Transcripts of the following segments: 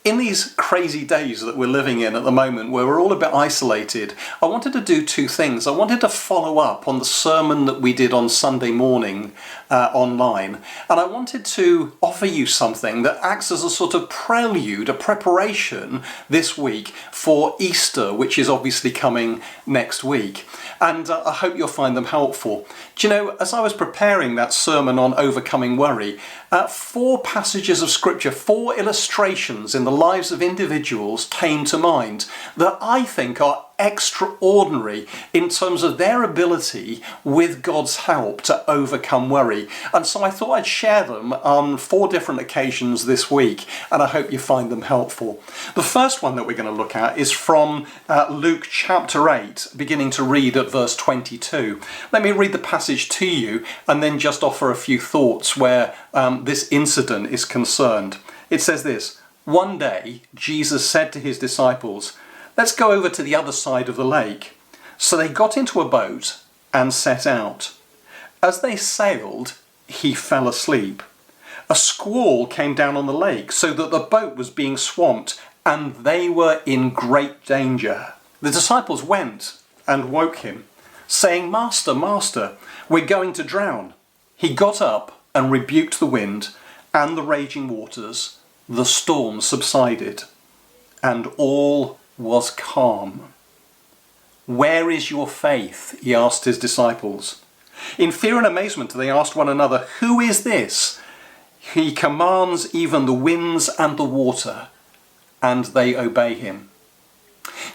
In these crazy days that we're living in at the moment, where we're all a bit isolated, I wanted to do two things. I wanted to follow up on the sermon that we did on Sunday morning online, and I wanted to offer you something that acts as a sort of prelude, a preparation this week for Easter, which is obviously coming next week. And I hope you'll find them helpful. Do you know, as I was preparing that sermon on overcoming worry, 4 passages of scripture, 4 illustrations in the lives of individuals came to mind that I think are extraordinary in terms of their ability with God's help to overcome worry. And so I thought I'd share them on 4 different occasions this week, and I hope you find them helpful. The first one that we're going to look at is from Luke chapter 8, beginning to read at verse 22. Let me read the passage to you and then just offer a few thoughts where this incident is concerned. It says this: "One day Jesus said to his disciples, 'Let's go over to the other side of the lake.' So they got into a boat and set out. As they sailed, he fell asleep. A squall came down on the lake so that the boat was being swamped and they were in great danger. The disciples went and woke him, saying, 'Master, Master, we're going to drown.' He got up and rebuked the wind and the raging waters. The storm subsided and all was calm. 'Where is your faith?' he asked his disciples. In fear and amazement they asked one another, 'Who is this? He commands even the winds and the water, and they obey him.'"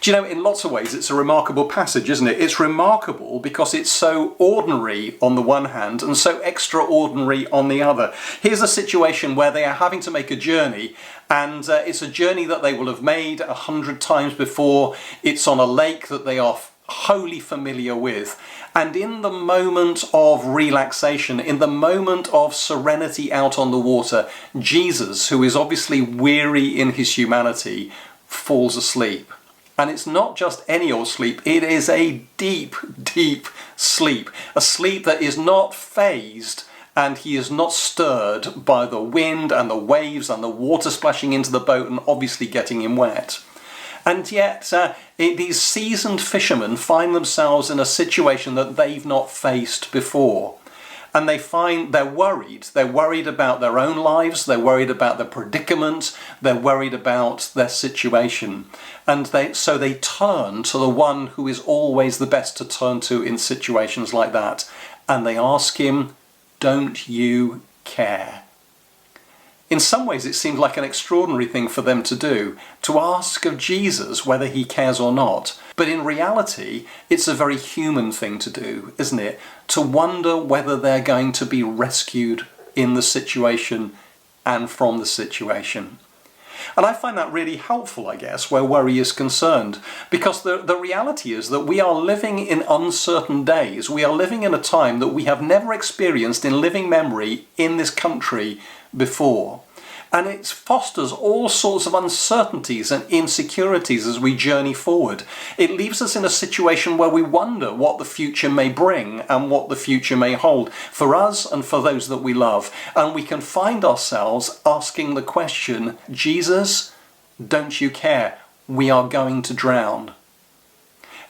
Do you know, in lots of ways it's a remarkable passage, isn't it? It's remarkable because it's so ordinary on the one hand and so extraordinary on the other. Here's a situation where they are having to make a journey, and it's a journey that they will have made 100 times before. It's on a lake that they are wholly familiar with. And in the moment of relaxation, in the moment of serenity out on the water, Jesus, who is obviously weary in his humanity, falls asleep. And it's not just any old sleep, it is a deep, deep sleep. A sleep that is not phased, and he is not stirred by the wind and the waves and the water splashing into the boat and obviously getting him wet. And yet, these seasoned fishermen find themselves in a situation that they've not faced before. And they find they're worried. They're worried about their own lives. They're worried about their predicament. They're worried about their situation. And so they turn to the one who is always the best to turn to in situations like that. And they ask him, "Don't you care?" In some ways it seems like an extraordinary thing for them to do, to ask of Jesus whether he cares or not. But in reality, it's a very human thing to do, isn't it? To wonder whether they're going to be rescued in the situation and from the situation. And I find that really helpful, I guess, where worry is concerned, because the reality is that we are living in uncertain days. We are living in a time that we have never experienced in living memory in this country before. And it fosters all sorts of uncertainties and insecurities as we journey forward. It leaves us in a situation where we wonder what the future may bring and what the future may hold for us and for those that we love. And we can find ourselves asking the question, "Jesus, don't you care? We are going to drown."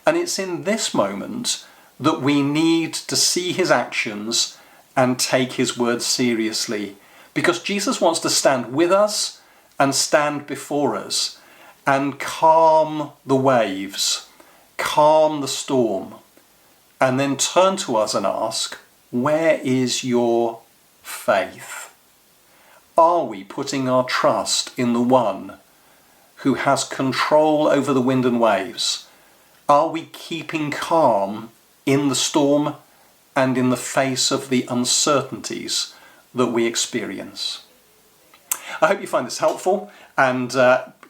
And it's in this moment that we need to see his actions and take his words seriously. Because Jesus wants to stand with us and stand before us and calm the waves, calm the storm, and then turn to us and ask, "Where is your faith?" Are we putting our trust in the one who has control over the wind and waves? Are we keeping calm in the storm and in the face of the uncertainties that we experience? I hope you find this helpful, and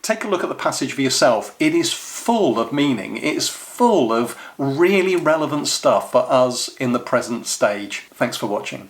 take a look at the passage for yourself. It is full of meaning. It is full of really relevant stuff for us in the present stage. Thanks for watching.